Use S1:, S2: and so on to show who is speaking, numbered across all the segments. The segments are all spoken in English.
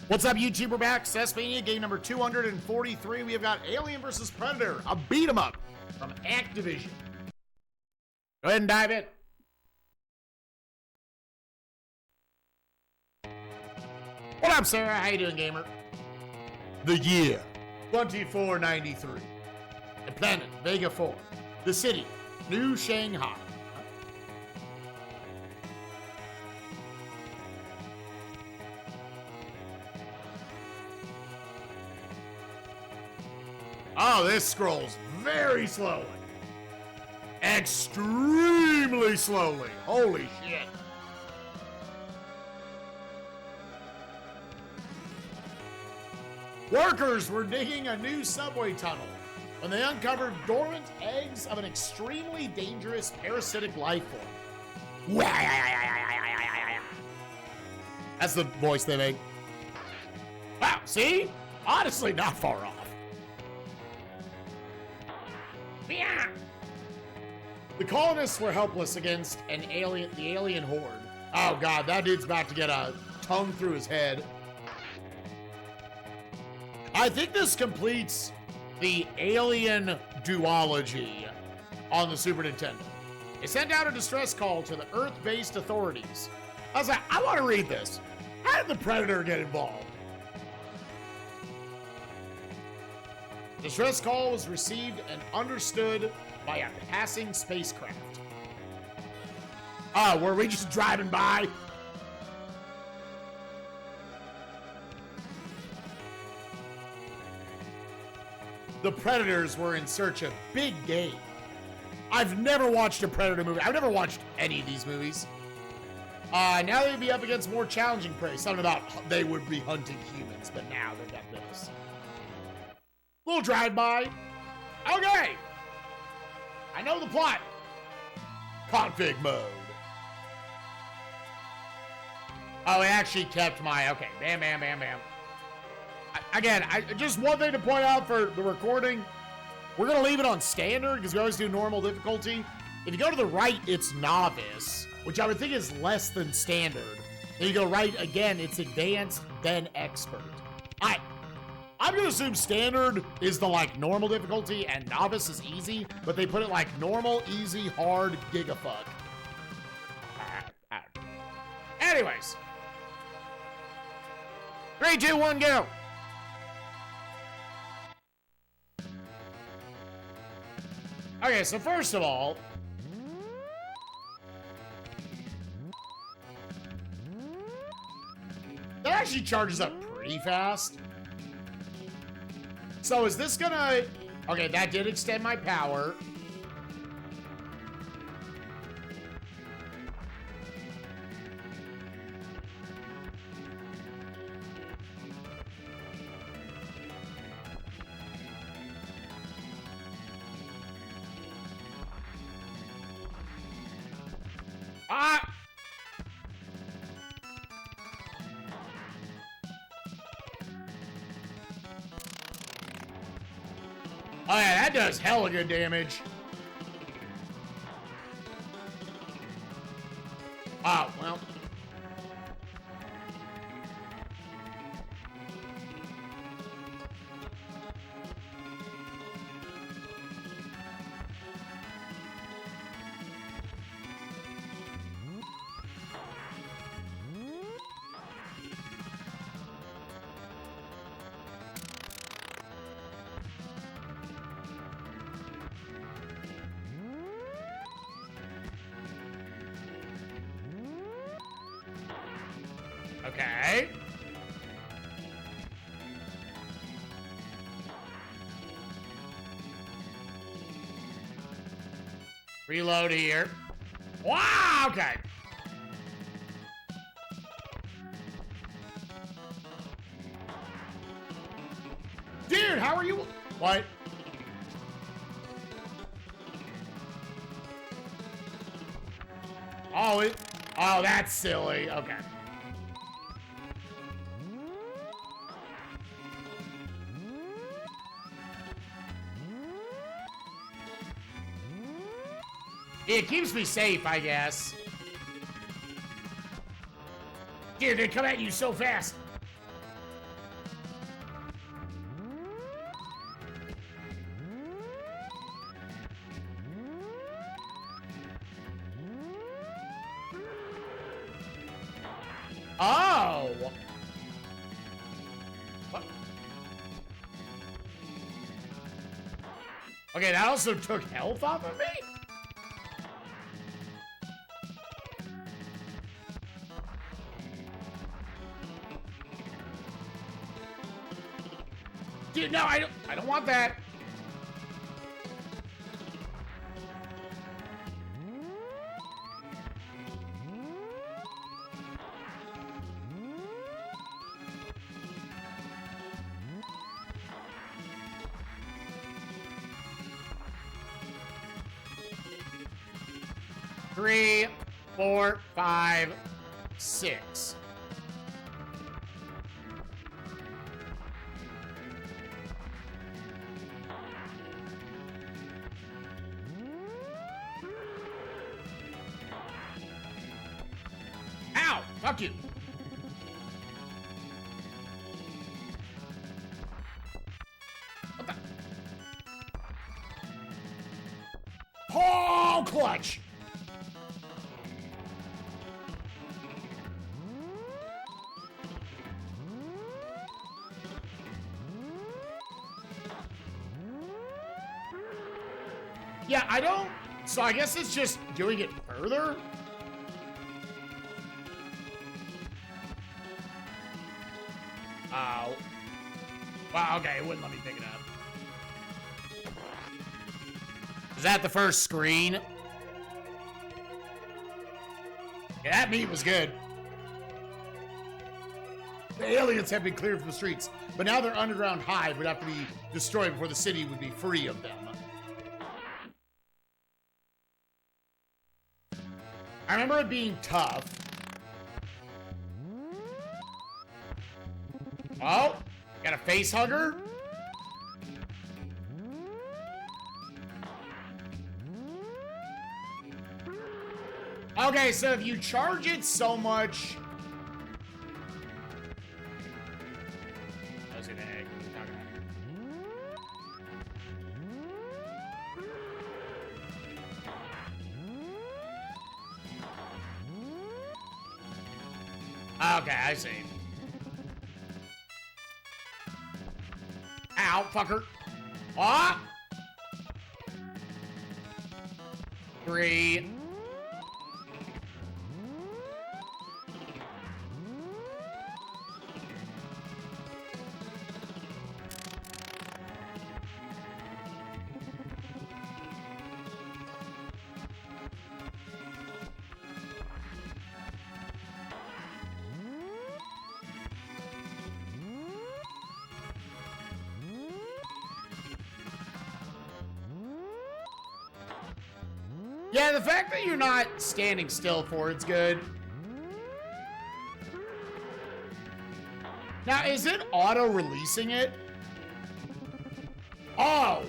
S1: What's up, YouTube? We're back. SNESMania, game number 243. We have got Alien vs. Predator, a beat 'em up from Activision. Go ahead and dive in. What up, Sarah? How you doing, gamer? The year 2493. The planet Vega 4. The city New Shanghai. Oh, this scrolls very slowly. Extremely slowly. Holy shit. Workers were digging a new subway tunnel when they uncovered dormant eggs of an extremely dangerous parasitic life form. That's the voice they make. Wow, see? Honestly, not far off. The colonists were helpless against the alien horde. Oh god, that dude's about to get a tongue through his head. I think this completes the Alien duology on the Super Nintendo. They sent out a distress call to the Earth-based authorities. I was like, I want to read this. How did the Predator get involved? Distress call was received and understood by a passing spacecraft. Oh, were we just driving by? The Predators were in search of big game. I've never watched a Predator movie. I've never watched any of these movies. Now they'd be up against more challenging prey. Something about they would be hunting humans, but now they've got this. Little drive-by. Okay. I know the plot. Config mode. Oh, it actually kept my, okay. Bam, bam, bam, bam. Again, just one thing to point out for the recording. We're going to leave it on standard because we always do normal difficulty. If you go to the right, it's novice, which I would think is less than standard. Then you go right again, it's advanced, then expert. I'm gonna assume standard is the normal difficulty and novice is easy, but they put it like normal, easy, hard, gigafuck. Anyways. 3, 2, 1, go. Okay, so first of all, that actually charges up pretty fast. So is this gonna... Okay, that did extend my power. Ah! Oh yeah, that does hella good damage. Oh, well. Okay. Reload here. Wow, okay. Dude, how are you? What? Oh, oh, that's silly. Okay. It keeps me safe, I guess. Dude, they come at you so fast. Oh! What? Okay, that also took health off of me? Dude, no, I don't want that. Three, 4, 5, 6. Ow! Fuck you. What the? Oh, clutch! Yeah, I don't... So I guess it's just doing it further? Oh. Wow, okay, it wouldn't let me pick it up. Is that the first screen? Yeah, that meat was good. The aliens have been cleared from the streets, but now their underground hive would have to be destroyed before the city would be free of them. I remember it being tough. Oh, got a face hugger. Okay, so if you charge it so much... I was gonna egg. Okay, I see. Ow, fucker. Ah! 3. Yeah, the fact that you're not standing still for it's good. Now, is it auto-releasing it? Oh!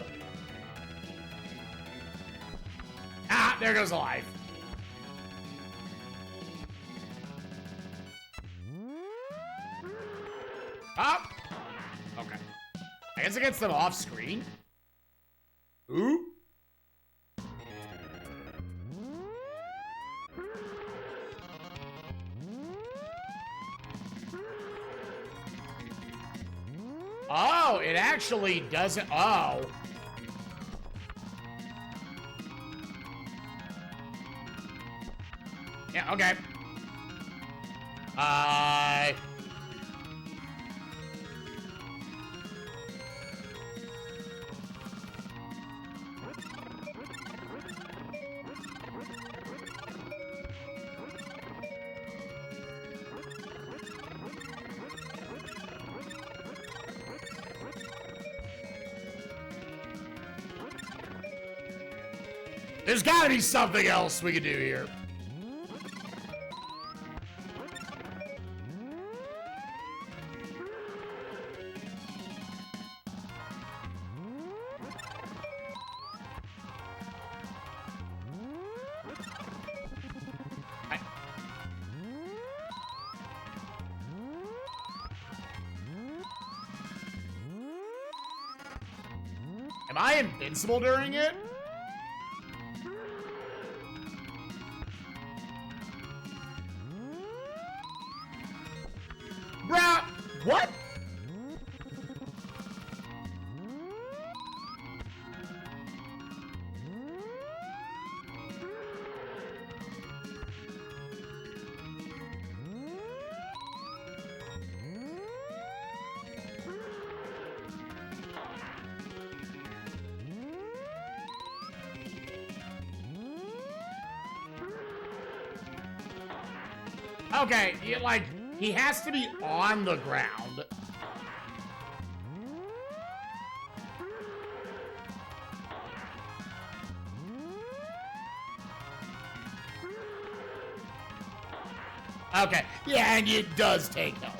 S1: Ah, there goes the life. Up. Okay. I guess it gets them off screen. Ooh. Oh, it actually doesn't. Oh. Yeah, okay. There's gotta be something else we could do here. Am I invincible during it? What? Okay, like, he has to be on the ground. Okay, yeah, and it does take health.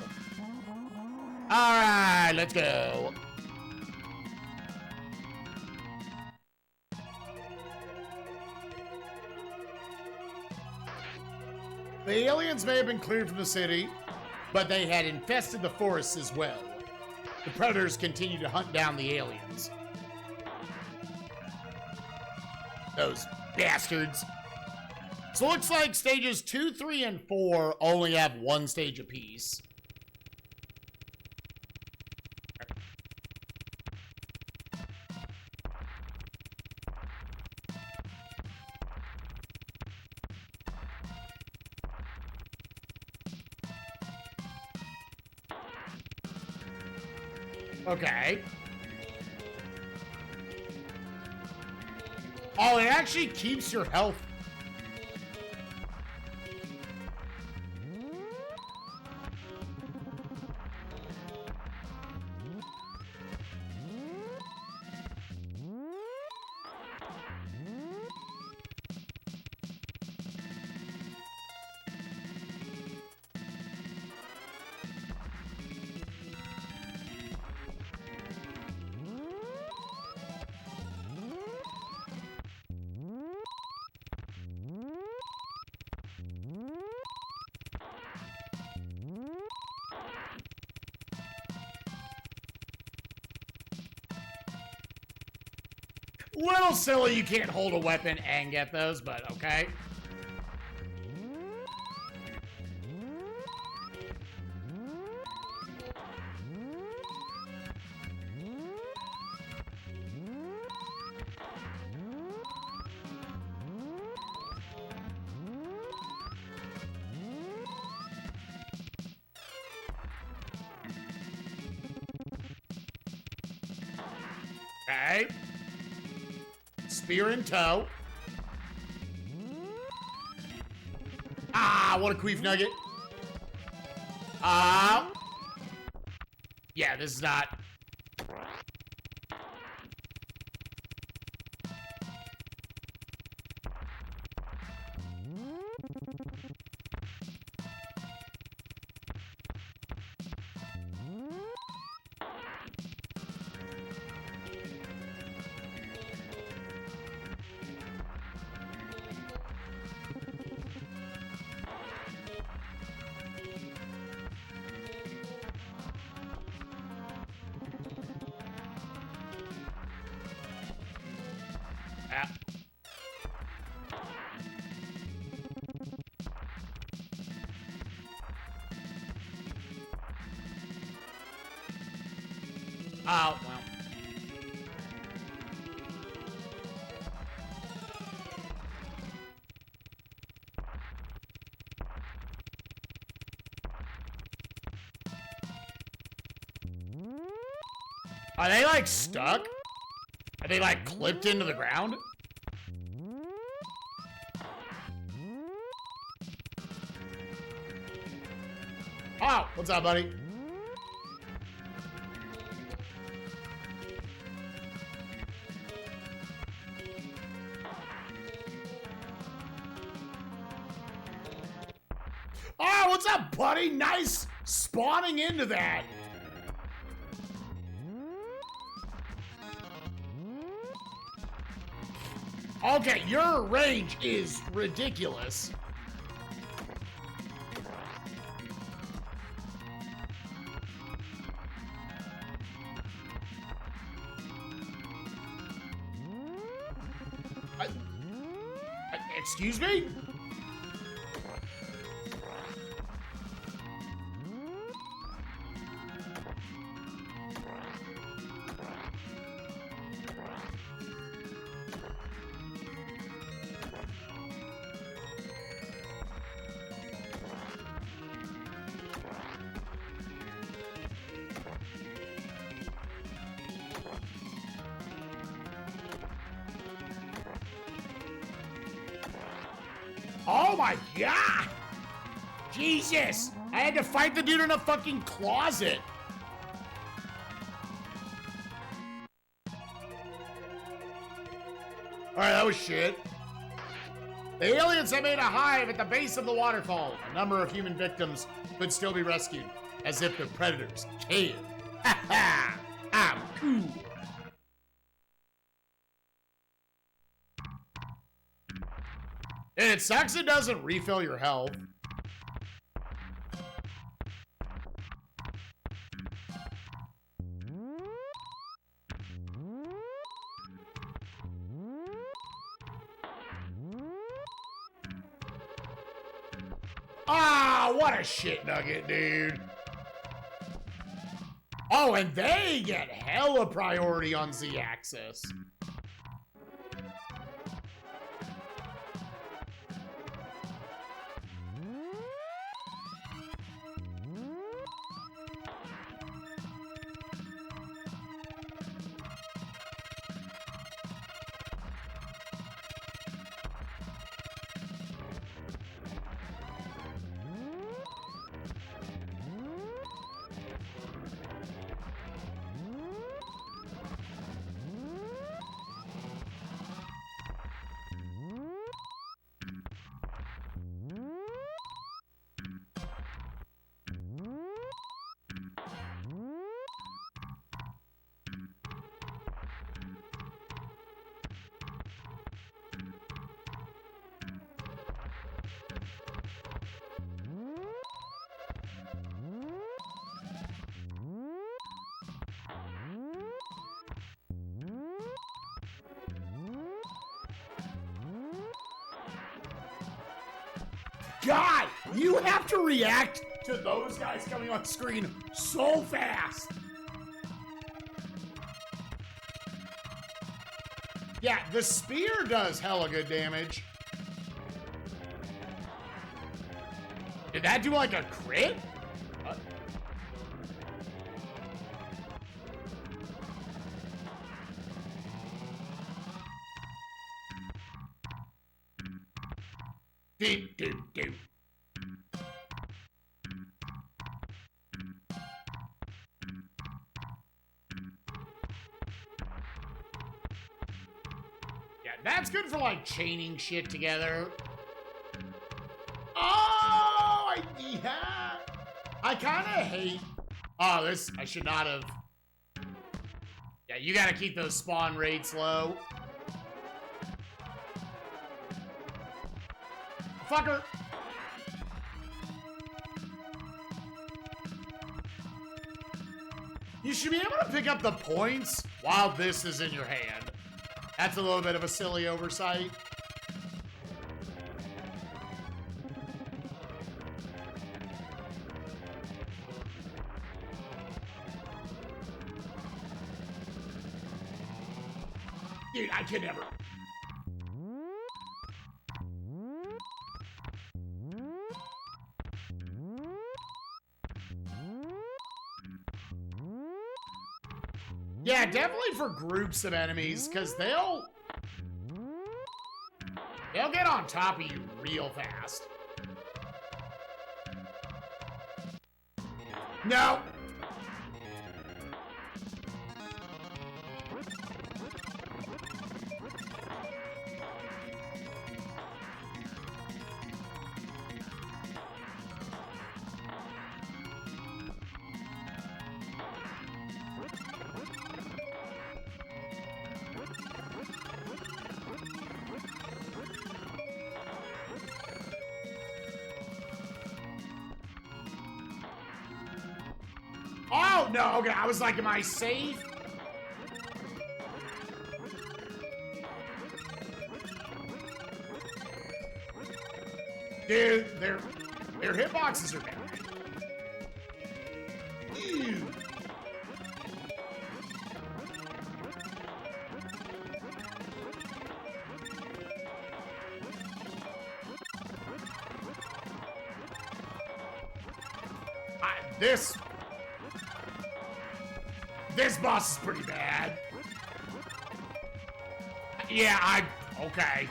S1: All right, let's go. The aliens may have been cleared from the city, but they had infested the forests as well. The predators continue to hunt down the aliens. Those bastards. So it looks like stages 2, 3, and 4 only have one stage apiece. Okay. Oh, it actually keeps your health. Little silly you can't hold a weapon and get those, but okay. Okay. Spear in tow. Ah, what a queef nugget. Yeah, this is not. Oh, well. Are they, like, stuck? Are they, like, clipped into the ground? Oh, what's up, buddy? Oh, what's up, buddy? Nice spawning into that. Okay, your range is ridiculous. Excuse me? Oh my god! Jesus! I had to fight the dude in a fucking closet. Alright, that was shit. The aliens have made a hive at the base of the waterfall. A number of human victims could still be rescued, as if the predators can. Ha ha! I'm cool. And it sucks it doesn't refill your health. Ah, what a shit nugget, dude. Oh, and they get hella priority on Z-axis. God, you have to react to those guys coming on screen so fast. Yeah, the spear does hella good damage. Did that do like a crit? Do. Yeah, that's good for like chaining shit together. Oh, I kind of hate. Oh, this I should not have. Yeah, you got to keep those spawn rates low. Fucker. You should be able to pick up the points while this is in your hand. That's a little bit of a silly oversight. Dude, I can never. Yeah, definitely for groups of enemies, because they'll get on top of you real fast. No. Oh, no, okay, I was like, am I safe? Dude, their hitboxes are bad. Ew. This boss is pretty bad. Yeah, okay.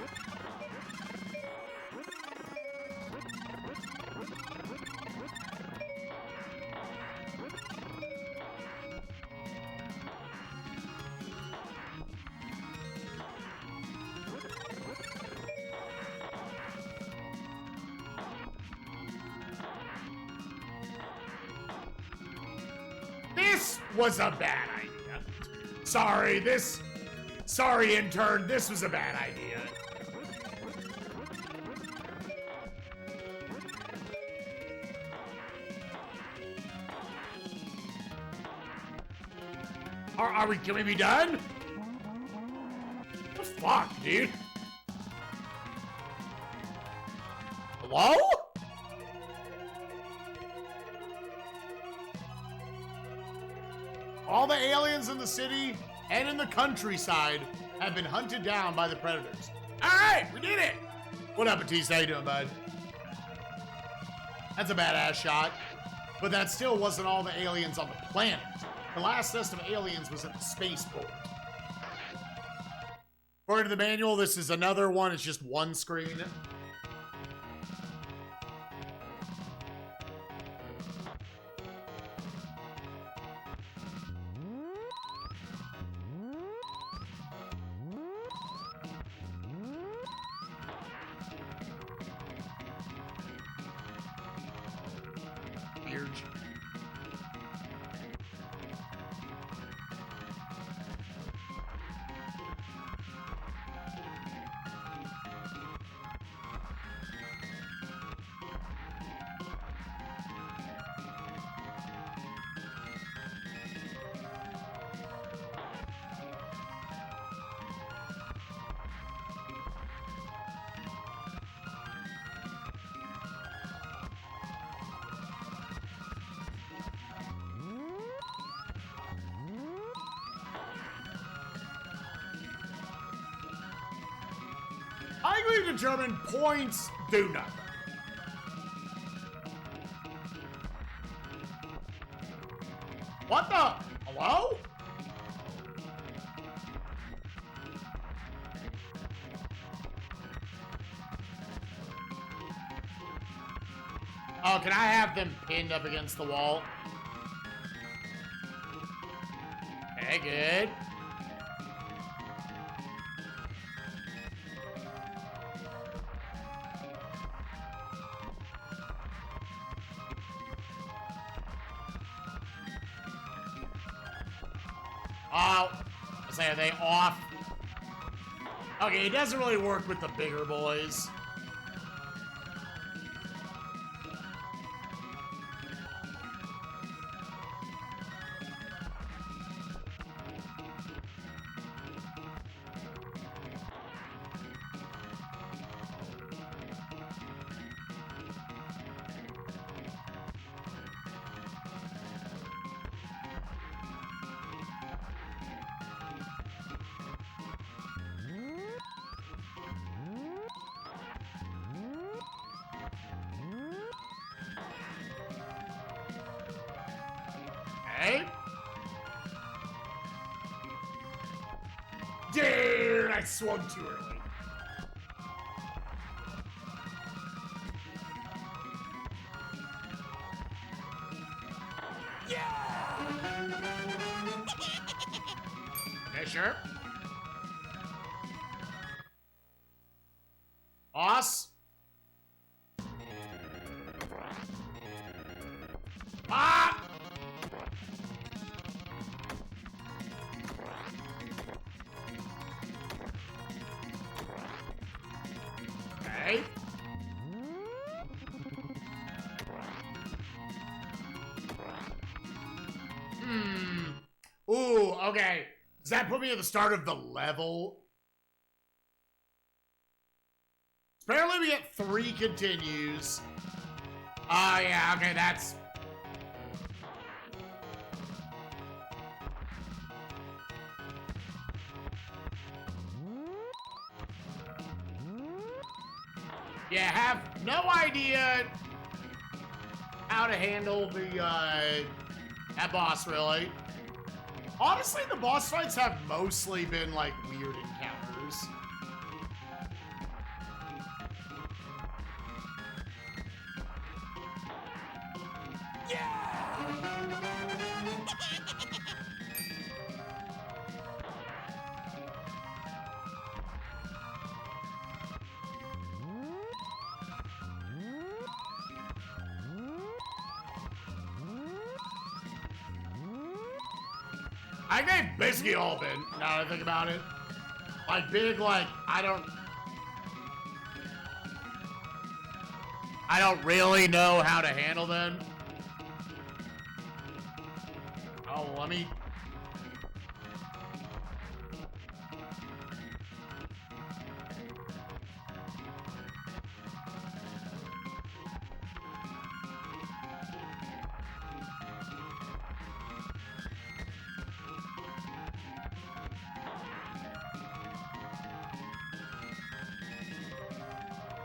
S1: This was a bad idea. Sorry, intern, this was a bad idea. Can we be done? What the fuck, dude? Hello? All the aliens in the city and in the countryside have been hunted down by the predators. All right, we did it. What up, Batiste? How you doing, bud? That's a badass shot. But that still wasn't all the aliens on the planet. The last nest of aliens was at the spaceport. According to the manual, this is another one. It's just one screen. Weird. I think we've determined points do nothing. What the? Hello? Oh, can I have them pinned up against the wall? Okay, good. Oh, I say, are they off? Okay, it doesn't really work with the bigger boys. Okay. Dude, I swung too early. Yeah! Okay, sure. Boss? Ah! Okay. Ooh, okay. Does that put me at the start of the level? Apparently we get 3 continues. Oh, yeah, okay, that's... Yeah, have no idea how to handle the, that boss, really. Honestly, the boss fights have mostly been, like, weird encounters. I think they've basically all been, now that I think about it. Like, big, like, I don't really know how to handle them. Oh, let me...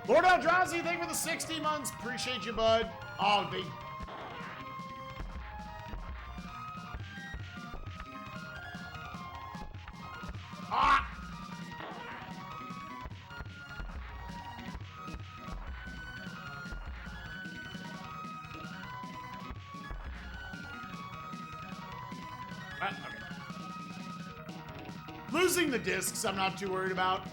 S1: Lord Eldrazi, thank you for the 60 months. Appreciate you, bud. Oh, they... Ah! Okay. Losing the discs, I'm not too worried about.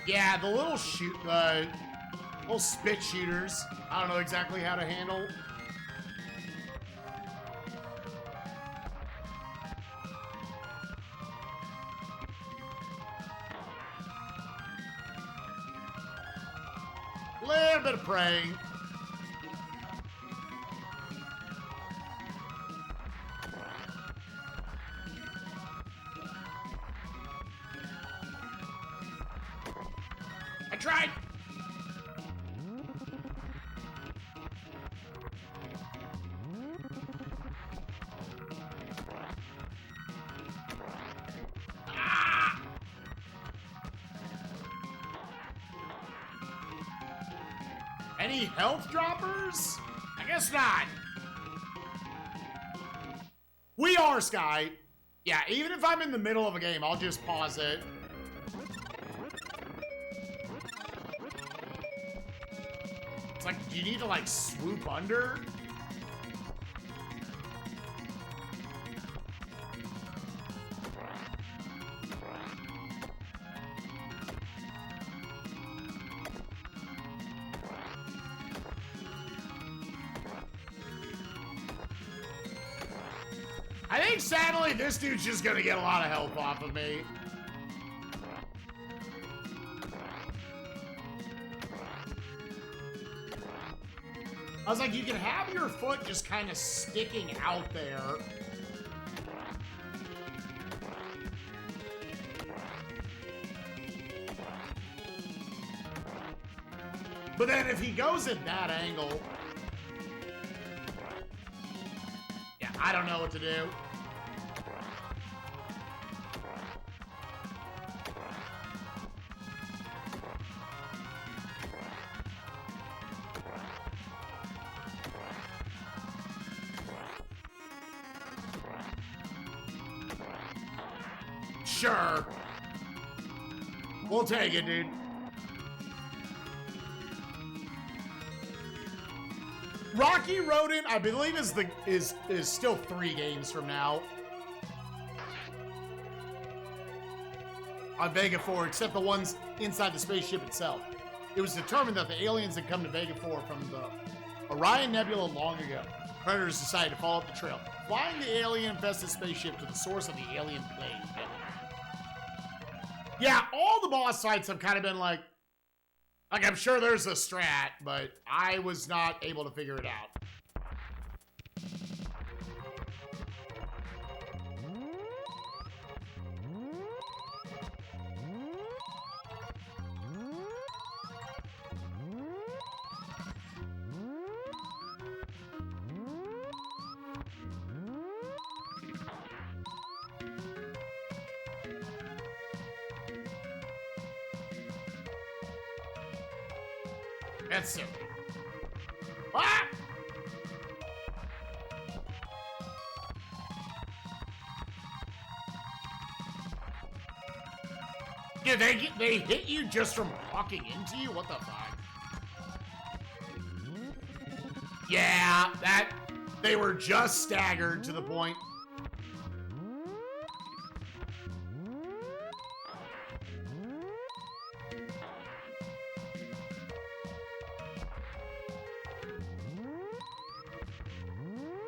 S1: Yeah, the little little spit shooters. I don't know exactly how to handle. Little bit of praying. Tried. Ah! Any health droppers? I guess not. We are Sky. Yeah, even if I'm in the middle of a game, I'll just pause it. It's like, do you need to, like, swoop under? I think, sadly, this dude's just gonna get a lot of health off of me. I was like, you can have your foot just kind of sticking out there. But then if he goes at that angle... Yeah, I don't know what to do. Sure. We'll take it, dude. Rocky Rodent, I believe, is still 3 games from now. On Vega 4, except the ones inside the spaceship itself. It was determined that the aliens had come to Vega 4 from the Orion Nebula long ago. Predators decided to follow up the trail, flying the alien-infested spaceship to the source of the alien plague. Yeah, all the boss fights have kind of been like I'm sure there's a strat, but I was not able to figure it out. That's silly. Ah! Yeah, they hit you just from walking into you? What the fuck? Yeah, they were just staggered to the point.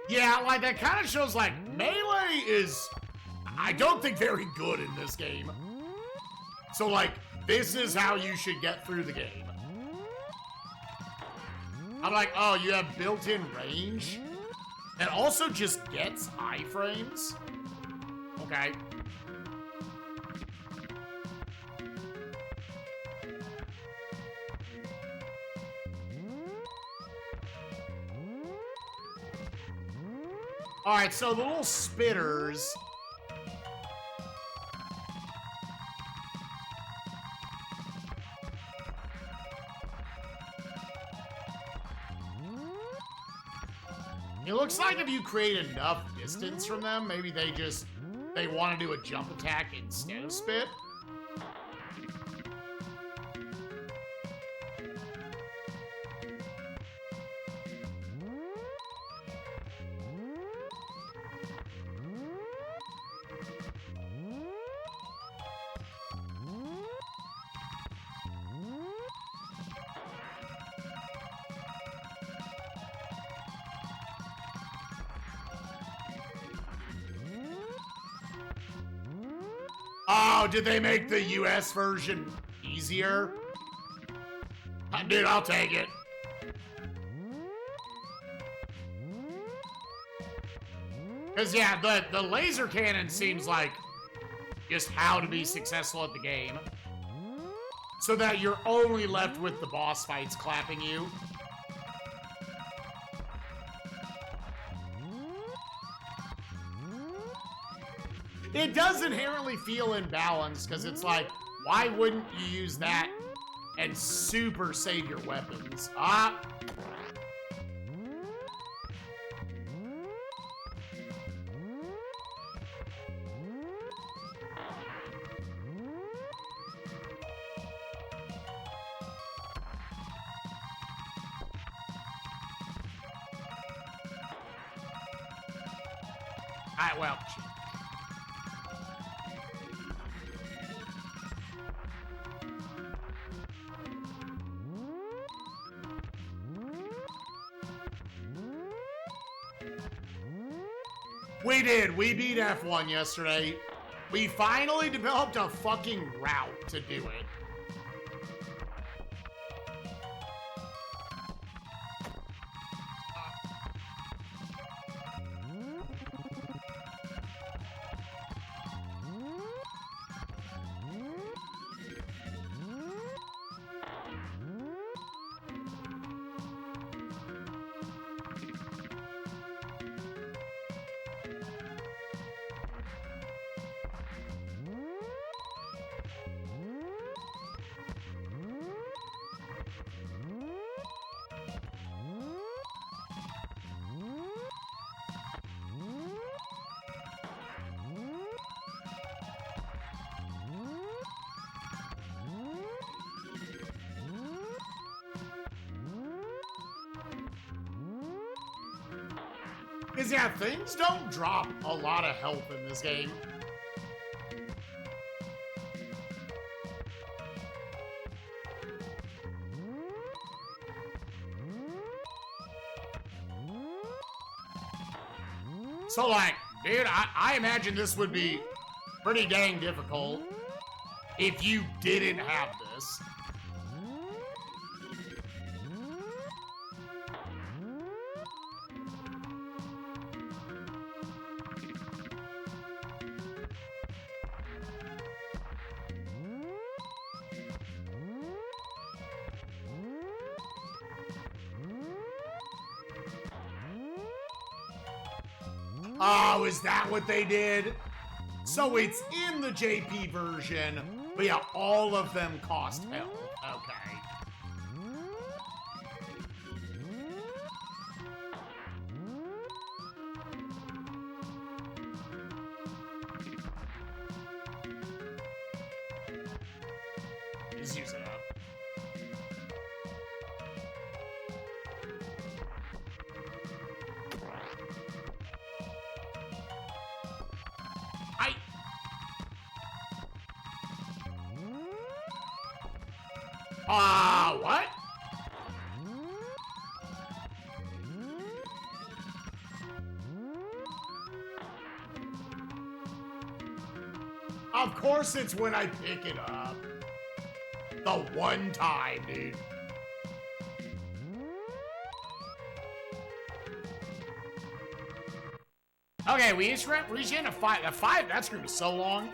S1: Yeah, like, that kind of shows, like, melee is, I don't think, very good in this game. So, like, this is how you should get through the game. I'm like, oh, you have built-in range? And also just gets iframes? Okay. Alright, so the little spitters... It looks like if you create enough distance from them, maybe they want to do a jump attack instead of spit. Oh, did they make the US version easier? Dude, I'll take it. Because, yeah, the laser cannon seems like just how to be successful at the game. So that you're only left with the boss fights clapping you. It does inherently feel imbalanced, because it's like, why wouldn't you use that and super save your weapons? Ah! Alright, well, shit. We did. We beat F1 yesterday. We finally developed a fucking route to do it. Because, yeah, things don't drop a lot of health in this game. So, like, dude, I imagine this would be pretty dang difficult if you didn't have this. Oh, is that what they did? So it's in the JP version, but yeah, all of them cost health. Okay. Just use it up. What? Of course it's when I pick it up. The one time, dude. Okay, we reached in a 5. A 5, that screwed us so long.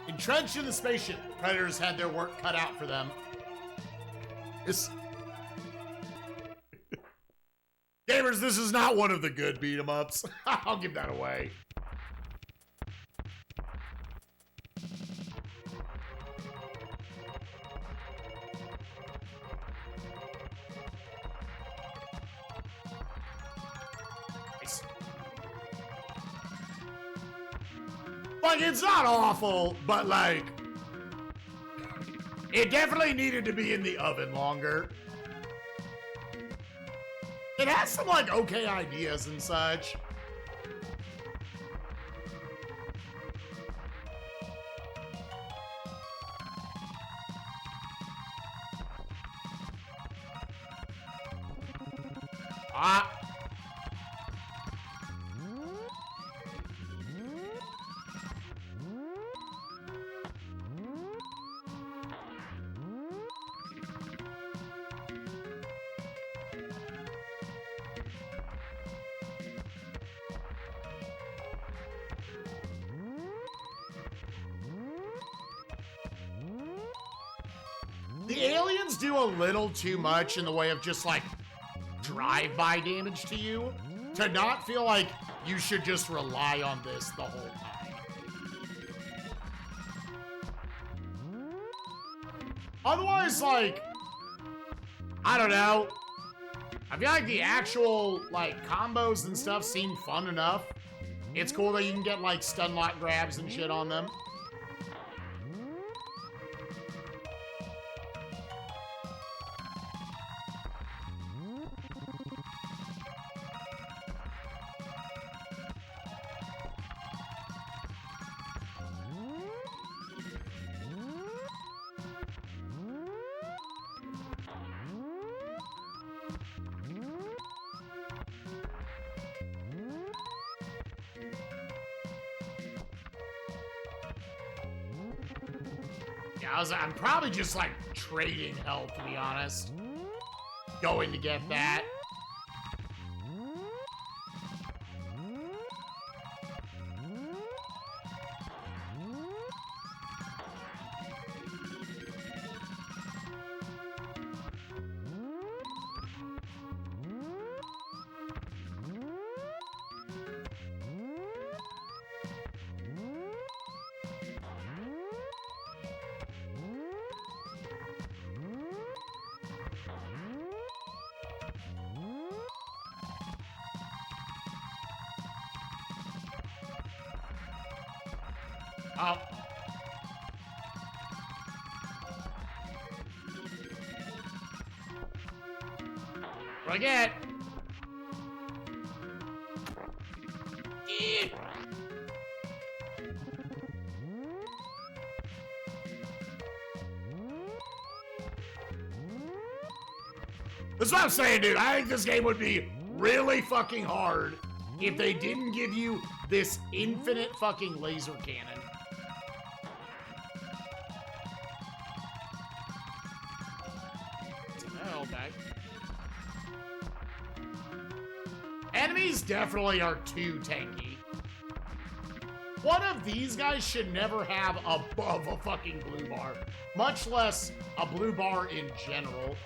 S1: Entrenched in the spaceship, the Predators had their work cut out for them. Gamers, this is not one of the good beat-em-ups. I'll give that away. Nice. Like, it's not awful, but like, it definitely needed to be in the oven longer. It has some, like, okay ideas and such. Ah. The aliens do a little too much in the way of just, like, drive-by damage to you to not feel like you should just rely on this the whole time. Otherwise, like, I don't know. I feel like the actual, like, combos and stuff seem fun enough. It's cool that you can get, like, stun lock grabs and shit on them. I'm probably just, like, trading health, to be honest. Going to get that. Oh. Forget. That's what I'm saying, dude. I think this game would be really fucking hard if they didn't give you this infinite fucking laser cannon. Enemies definitely are too tanky. One of these guys should never have above a fucking blue bar, much less a blue bar in general.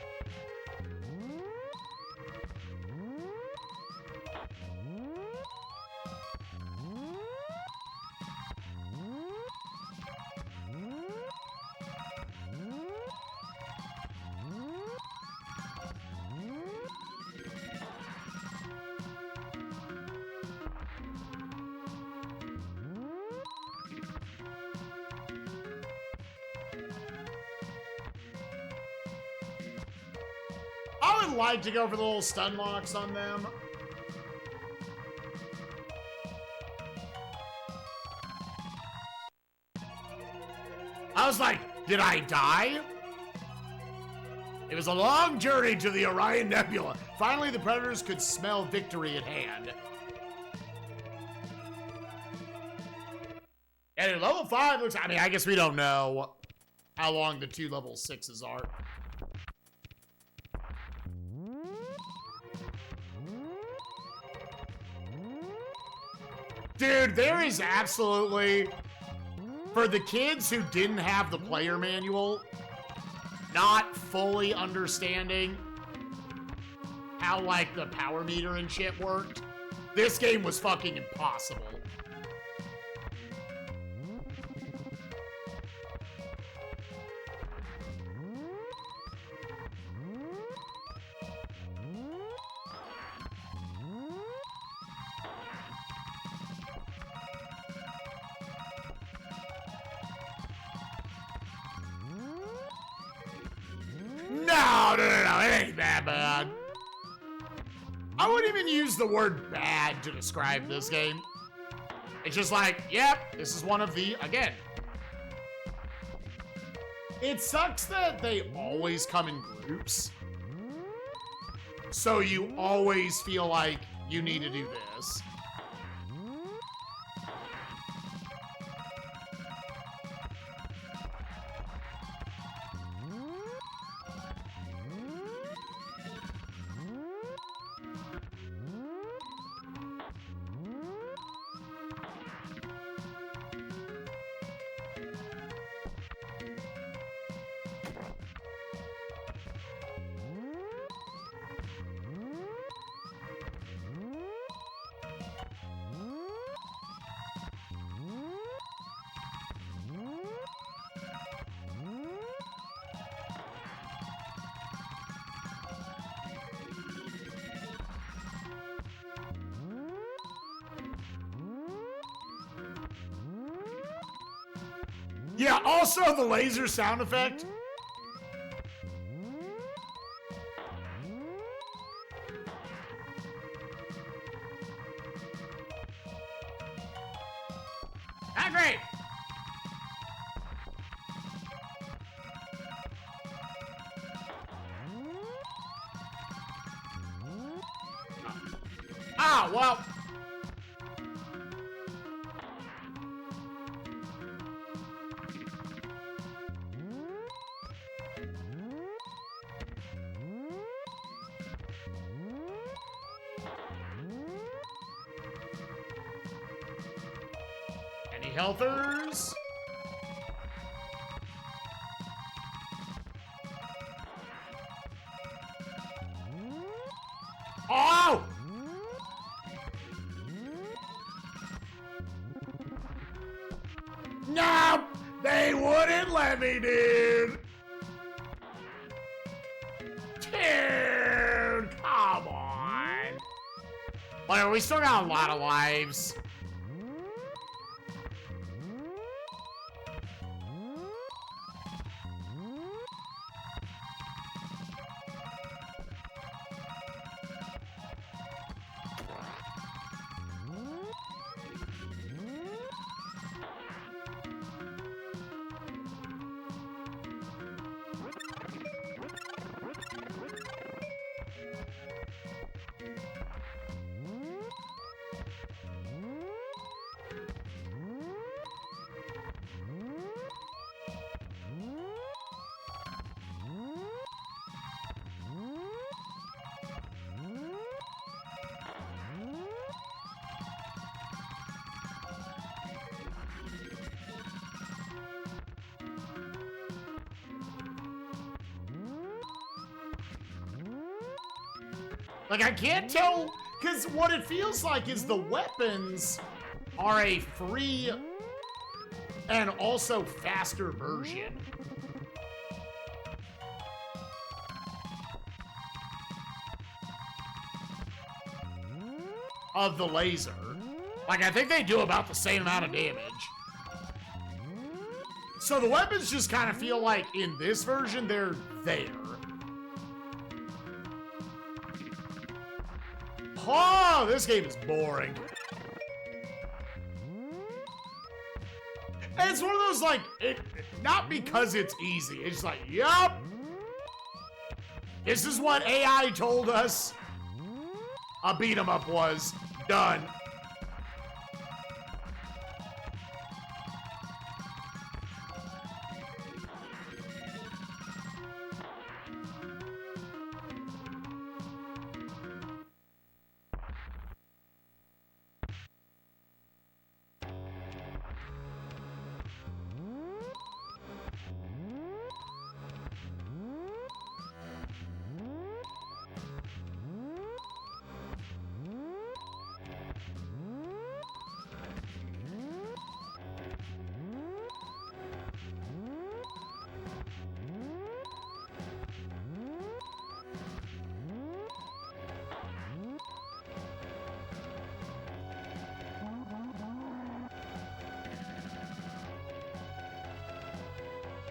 S1: I would like to go for the little stun locks on them. I was like, did I die? It was a long journey to the Orion Nebula. Finally, the Predators could smell victory at hand. And level 5 looks, I mean, I guess we don't know how long the 2 level 6s are. Dude, there is absolutely, for the kids who didn't have the player manual, not fully understanding how, like, the power meter and shit worked, this game was fucking impossible. No, it ain't that bad. I wouldn't even use the word bad to describe this game. It's just like, yep, this is one of the, again. It sucks that they always come in groups. So you always feel like you need to do this. Yeah, also the laser sound effect. Ah, great. Ah, well. Any healthers? Oh! No! They wouldn't let me, dude! Dude, come on! Whatever, we still got a lot of lives. Like, I can't tell, because what it feels like is the weapons are a free and also faster version of the laser. Like, I think they do about the same amount of damage. So the weapons just kind of feel like, in this version, they're there. Oh, this game is boring. And it's one of those, like, not because it's easy. It's like, yup. This is what AI told us a beat 'em up was. Done.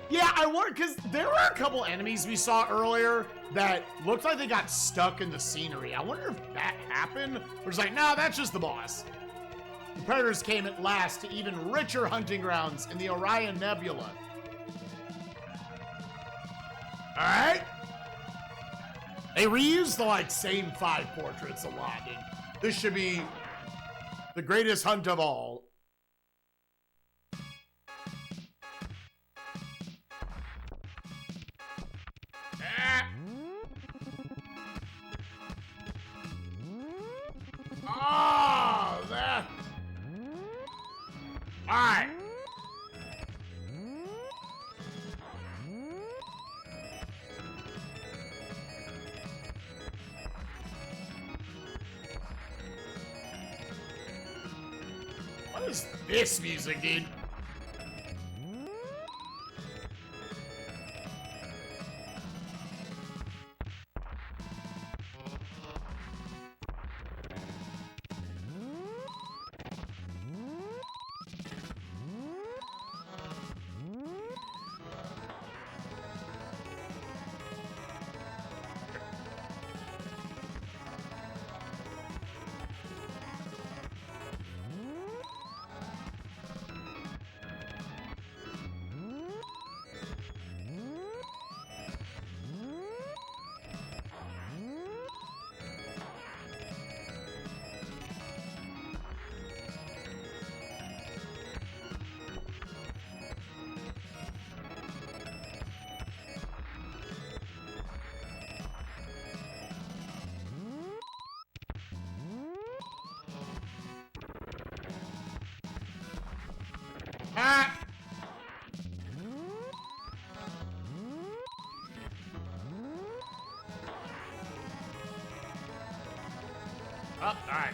S1: Yeah, I wonder, because there were a couple enemies we saw earlier that looked like they got stuck in the scenery. I wonder if that happened. Or it's like, no, that's just the boss. The Predators came at last to even richer hunting grounds in the Orion Nebula. All right. They reused the, like, same 5 portraits a lot, dude. This should be the greatest hunt of all. Oh, that. All right. What is this music, dude? Ah! Oh, all right.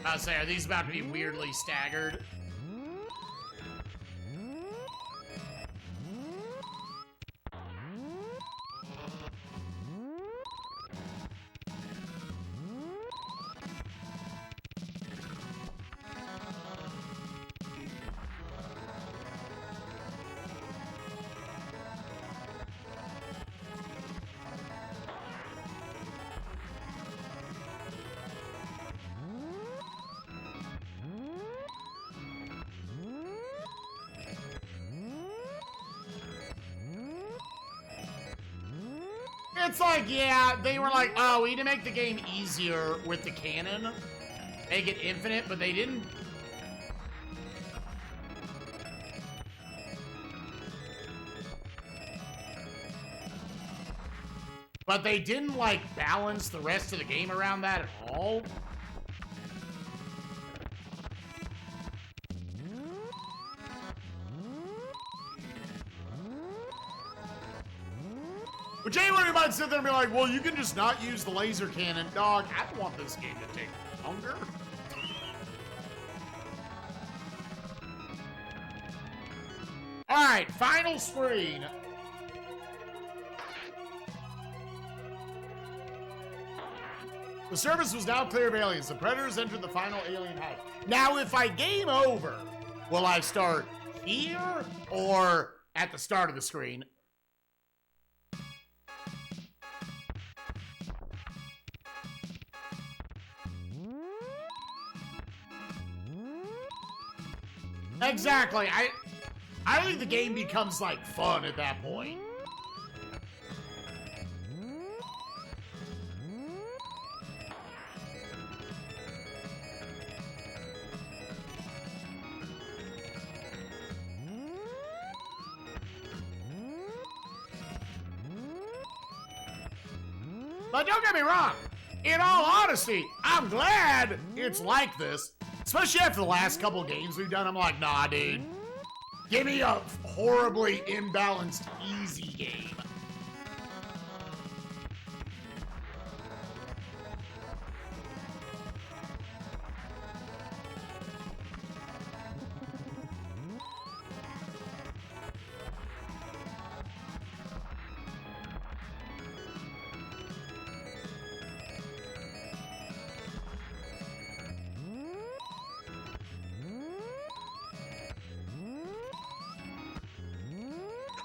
S1: I was saying, are these about to be weirdly staggered? It's like, yeah, they were like, oh, we need to make the game easier with the cannon. Make it infinite, but they didn't. But they didn't, like, balance the rest of the game around that at all. Which anybody might sit there and be like, well, you can just not use the laser cannon. Dog, I don't want this game to take longer. All right, final screen. The surface was now clear of aliens. The Predators entered the final alien hive. Now, if I game over, will I start here or at the start of the screen? Exactly. I think the game becomes, like, fun at that point. But don't get me wrong. In all honesty, I'm glad it's like this. Especially after the last couple games we've done, I'm like, nah, dude. Give me a horribly imbalanced, easy game.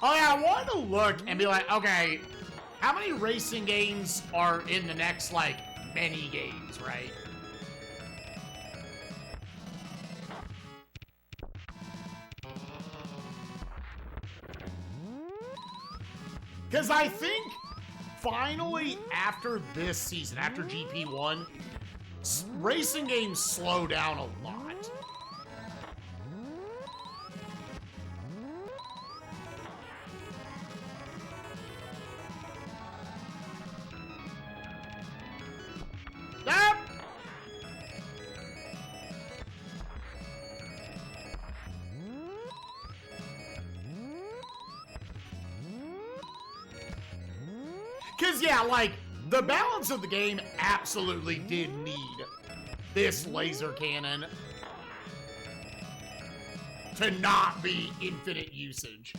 S1: Oh yeah, I wanted to look and be like, okay, how many racing games are in the next, like, many games, right? Because I think, finally, after this season, after GP1, racing games slow down a lot. Because, yeah, like, the balance of the game absolutely did need this laser cannon to not be infinite usage.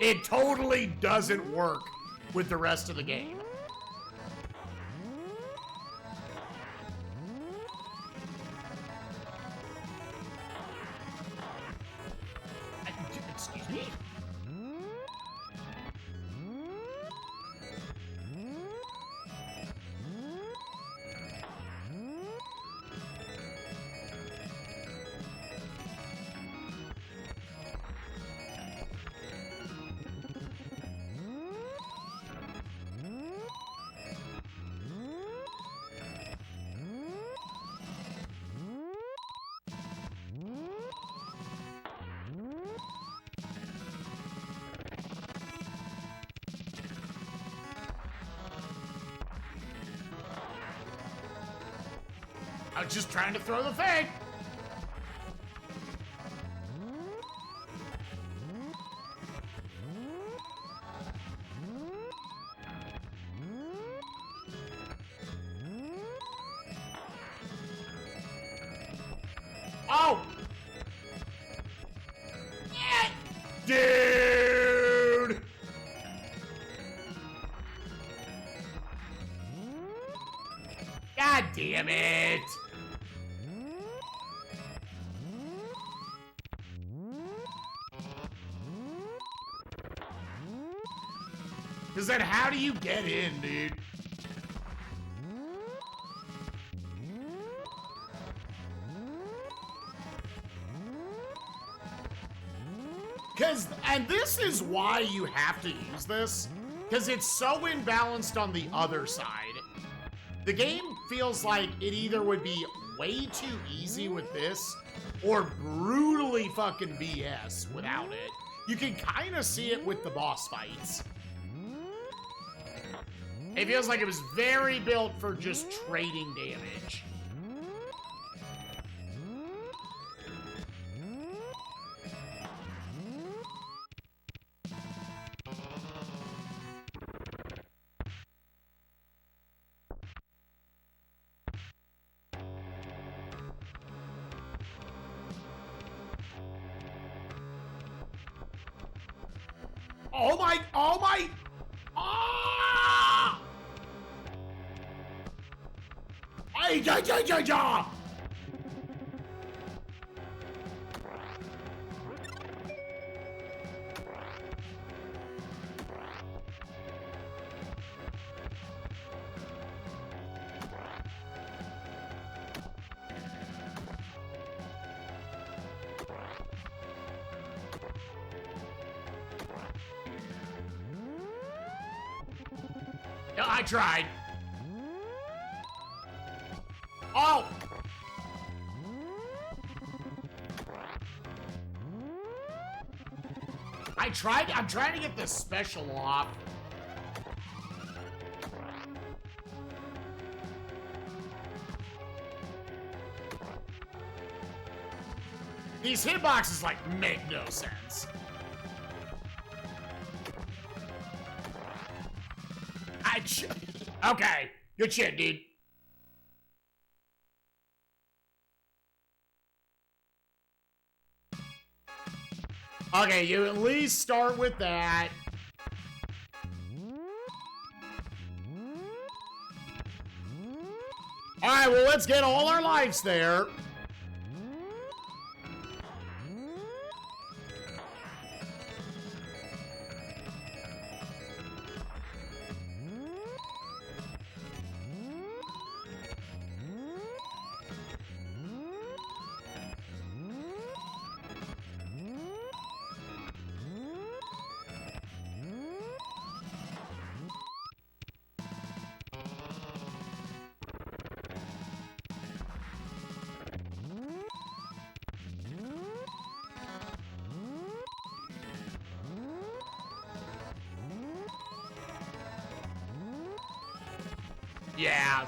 S1: It totally doesn't work with the rest of the game. Excuse me? I was just trying to throw the thing. Oh! Yeah. Dude! God damn it! Because then how do you get in, dude? And this is why you have to use this, because it's so imbalanced on the other side. The game feels like it either would be way too easy with this, or brutally fucking BS without it. You can kind of see it with the boss fights. It feels like it was very built for just trading damage. Oh my, ah! Ay, ja, ja, ja, ja! I tried. Oh! I'm trying to get this special off. These hitboxes, like, make no sense. Okay, good shit, dude. Okay, you at least start with that. Alright, right, well, let's get all our lives there. Yeah.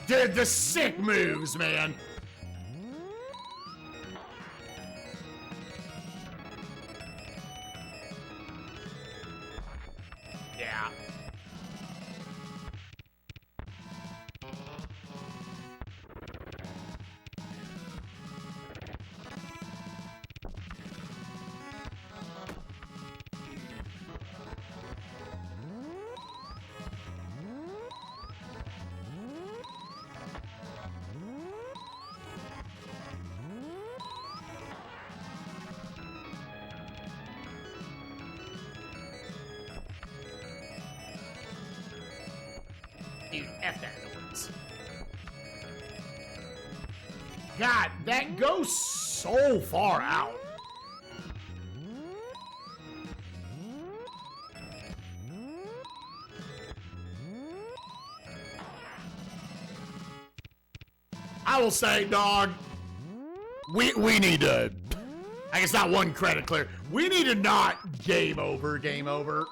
S1: Dude, the sick moves, man. Yeah. Dude, F that noise. God, that goes so far out. I will say, dog, we need to, I guess not one credit clear. We need to not game over.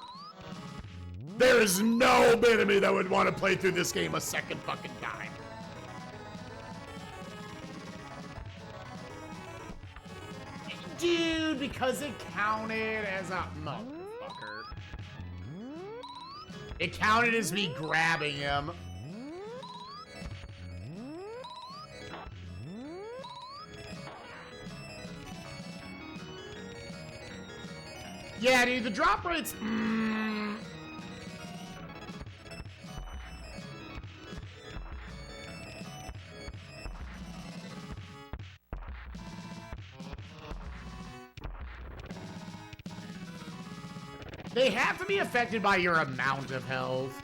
S1: There is no bit of me that would want to play through this game a second fucking time. Dude, because it counted as a motherfucker. It counted as me grabbing him. Yeah, dude, the drop rates... They have to be affected by your amount of health.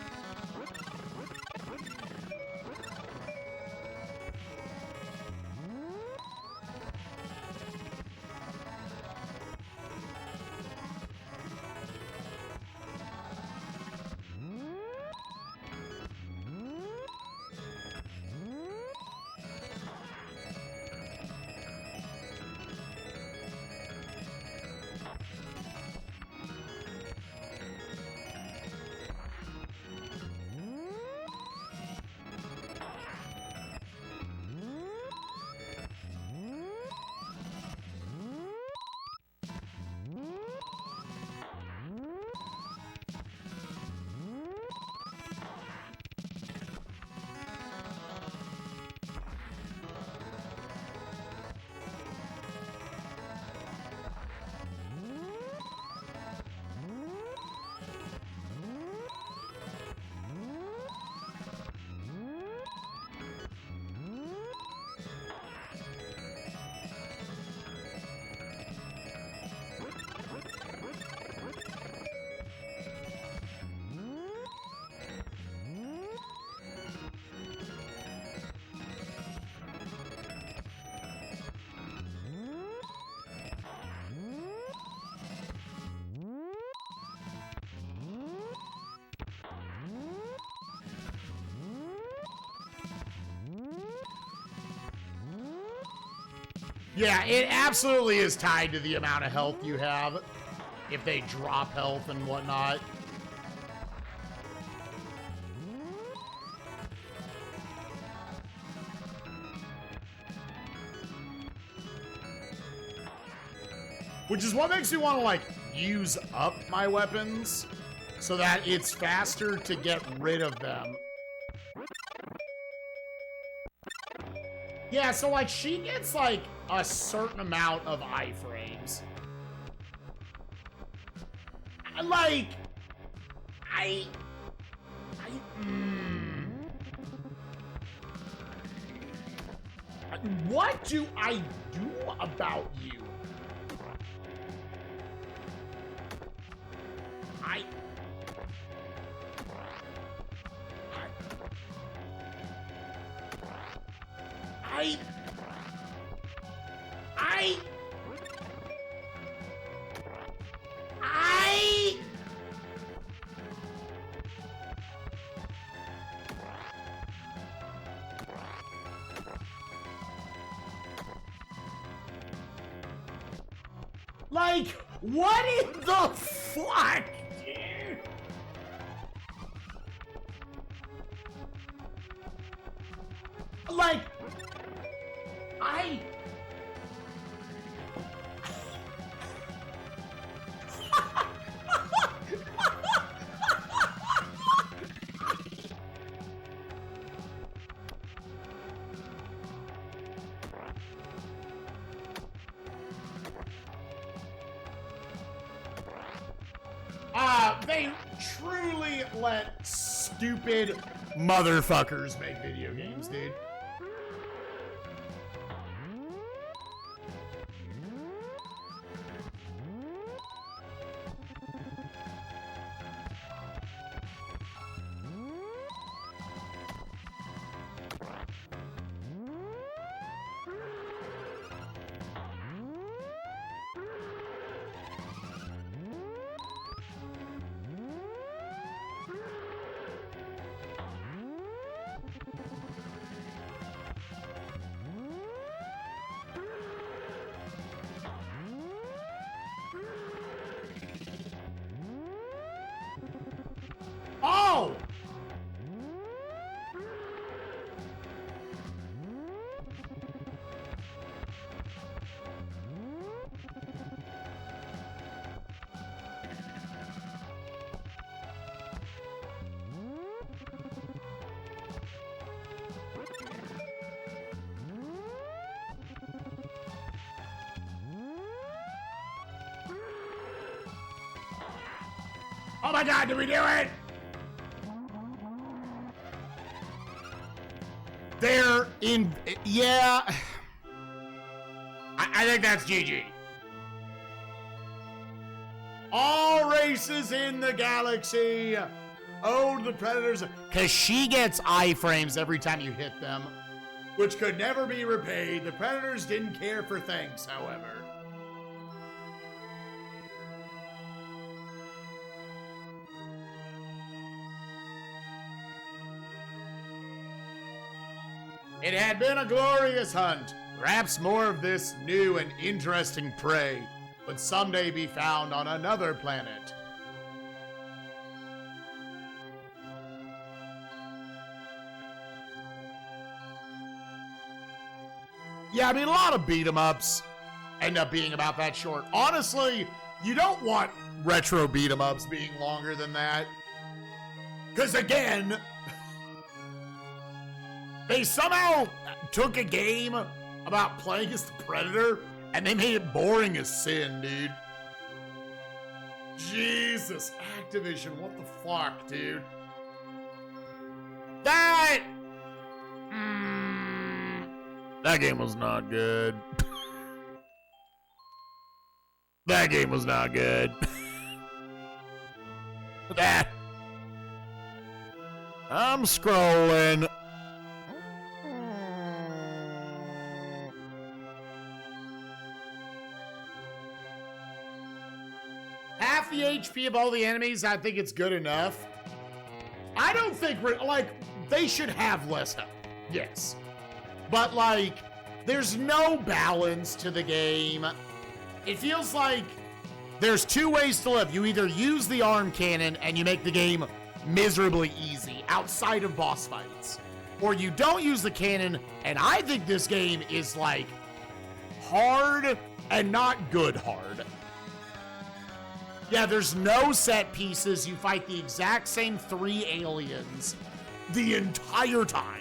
S1: Yeah, it absolutely is tied to the amount of health you have. If they drop health and whatnot. Which is what makes me want to, like, use up my weapons so that it's faster to get rid of them. Yeah, so like she gets like a certain amount of iframes. Like, what do I do about you? I like, what in the fuck, dude? Like, they truly let stupid motherfuckers make video games, dude. Oh! Oh my God, did we do it? They're in, yeah. I think that's GG. All races in the galaxy owe the Predators, because she gets iframes every time you hit them, which could never be repaid. The Predators didn't care for thanks, however. It had been a glorious hunt. Perhaps more of this new and interesting prey would someday be found on another planet. Yeah, I mean, a lot of beat-em-ups end up being about that short. Honestly, you don't want retro beat-em-ups being longer than that. Because again, they somehow took a game about playing as the Predator and they made it boring as sin, dude. Jesus, Activision, what the fuck, dude? That game was not good. That game was not good. That. I'm scrolling. Half the HP of all the enemies, I think it's good enough. I don't think we're, like, they should have less health. Yes. But, like, there's no balance to the game. It feels like there's two ways to live. You either use the arm cannon and you make the game miserably easy outside of boss fights, or you don't use the cannon, and I think this game is, like, hard and not good hard. Yeah, there's no set pieces. You fight the exact same 3 aliens the entire time.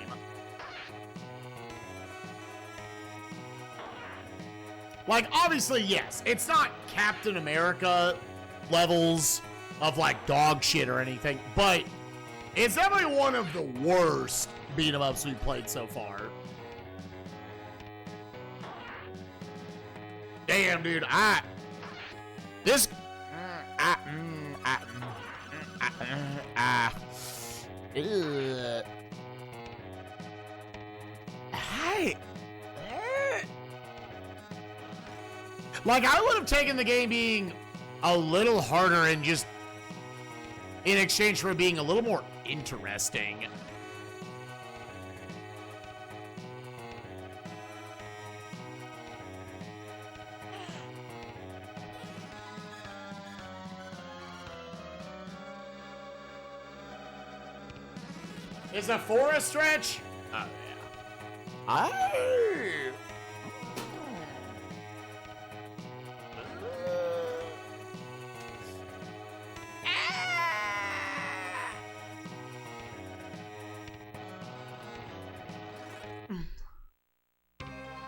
S1: Like, obviously, yes, it's not Captain America levels of, like, dog shit or anything, but it's definitely one of the worst beat-em-ups we've played so far. Damn, dude, like, I would have taken the game being a little harder and just in exchange for being a little more interesting. Is the forest stretch? Oh, yeah.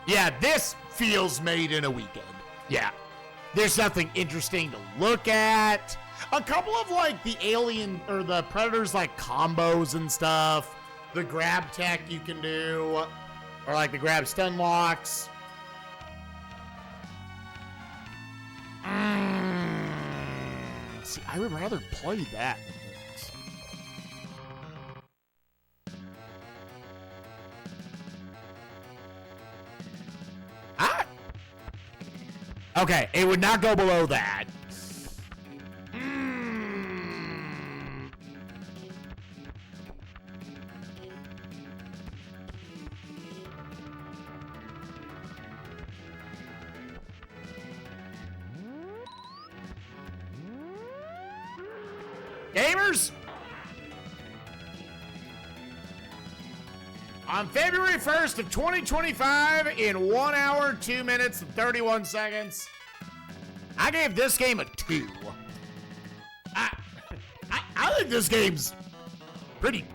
S1: Yeah, this feels made in a weekend. Yeah. There's nothing interesting to look at. A couple of, like, the alien or the predators, like, combos and stuff. The grab tech you can do. Or, like, the grab stun locks. See, I would rather play that than this. Okay, it would not go below that. Gamers, on February 1st of 2025, in 1 hour, 2 minutes, and 31 seconds, I gave this game a 2. I think this game's pretty,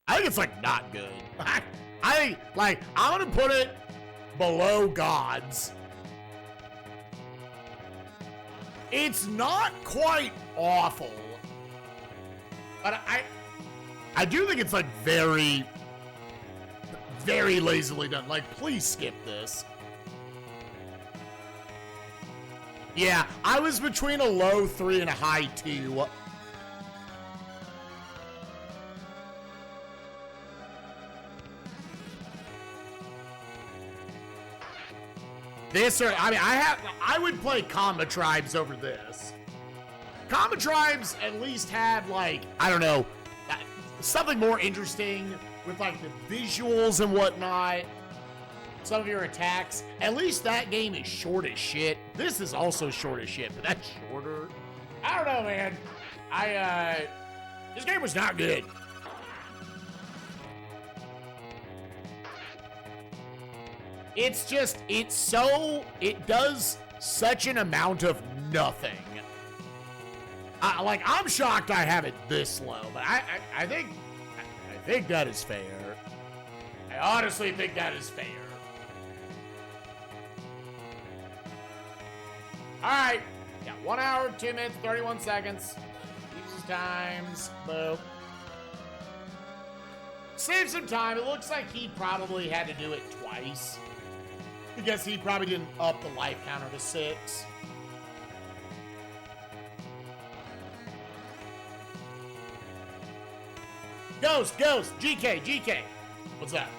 S1: I think it's, like, not good. I think, like, I'm gonna put it below Gods. It's not quite awful, but I do think it's, like, very, very lazily done. Like, please skip this. Yeah, I was between a low 3 and a high 2. This, or, I mean, I would play Combat Tribes over this. Combat Tribes at least had, like, I don't know, something more interesting with, like, the visuals and whatnot. Some of your attacks. At least that game is short as shit. This is also short as shit, but that's shorter. I don't know, man. This game was not good. It's just, it does such an amount of nothing. Like, I'm shocked I have it this low, but I think that is fair. I honestly think that is fair. All right, yeah, 1 hour, 2 minutes, 31 seconds. Uses times, boop. Save some time. It looks like he probably had to do it twice. I guess he probably didn't up the life counter to 6. Ghost, GK. What's that?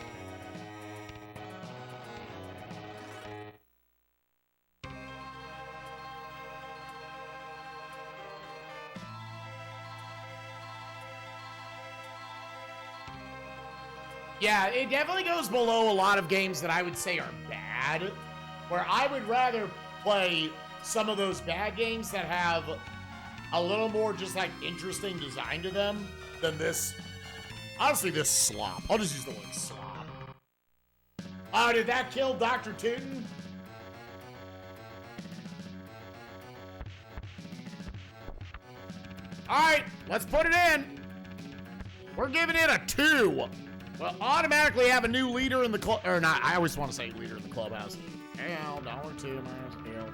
S1: Yeah, it definitely goes below a lot of games that I would say are bad, where I would rather play some of those bad games that have a little more just, like, interesting design to them than this. Honestly, this slop. I'll just use the word slop. Oh, did that kill Dr. Tootin? All right, let's put it in. We're giving it a 2. Well, automatically have a new leader in the club, or not, I always want to say leader in the clubhouse. Cal, $2 minus Cal.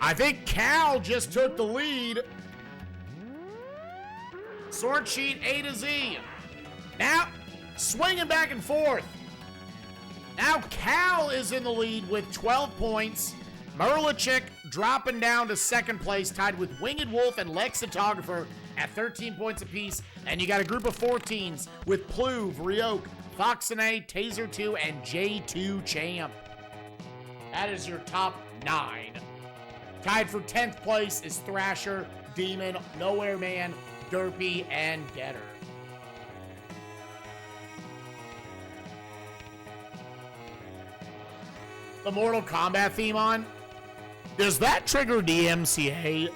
S1: I think Cal just took the lead. Sort sheet A to Z. Now, swinging back and forth. Now Cal is in the lead with 12 points. Merlichik dropping down to second place, tied with Winged Wolf and Lexitographer at 13 points apiece. And you got a group of 14s with Pluve, Ryok, Foxene, Taser 2, and J2 Champ. That is your top 9. Tied for 10th place is Thrasher, Demon, Nowhere Man, Derpy, and Getter. The Mortal Kombat theme on? Does that trigger DMCA?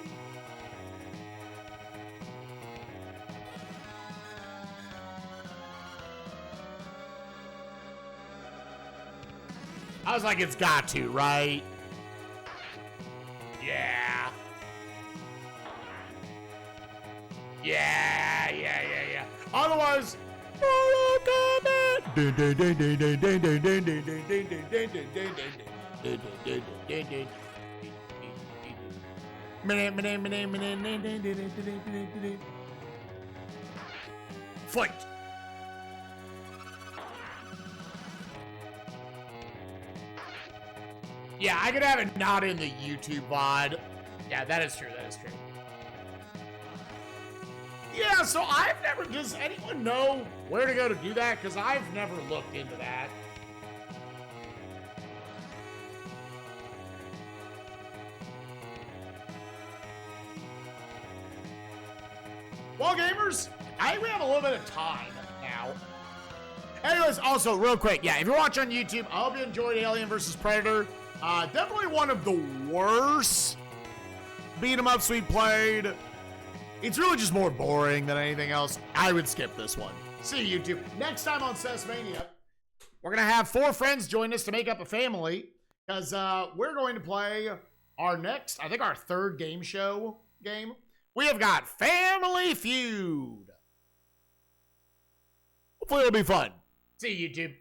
S1: I was like, it's got to, right? Yeah. Yeah. Otherwise, fight. Yeah, I could have it not in the YouTube VOD. Yeah, that is true. Yeah, so I've never, does anyone know where to go to do that? Because I've never looked into that. Well, gamers, I think we have a little bit of time now. Anyways, also, real quick, yeah, if you're watching on YouTube, I hope you enjoyed Alien vs. Predator. Definitely one of the worst beat-em-ups we played. It's really just more boring than anything else. I would skip this one. See you, YouTube. Next time on SNESMania, we're going to have 4 friends join us to make up a family, because we're going to play our next, I think our 3rd game show game. We have got Family Feud. Hopefully it'll be fun. See you, YouTube.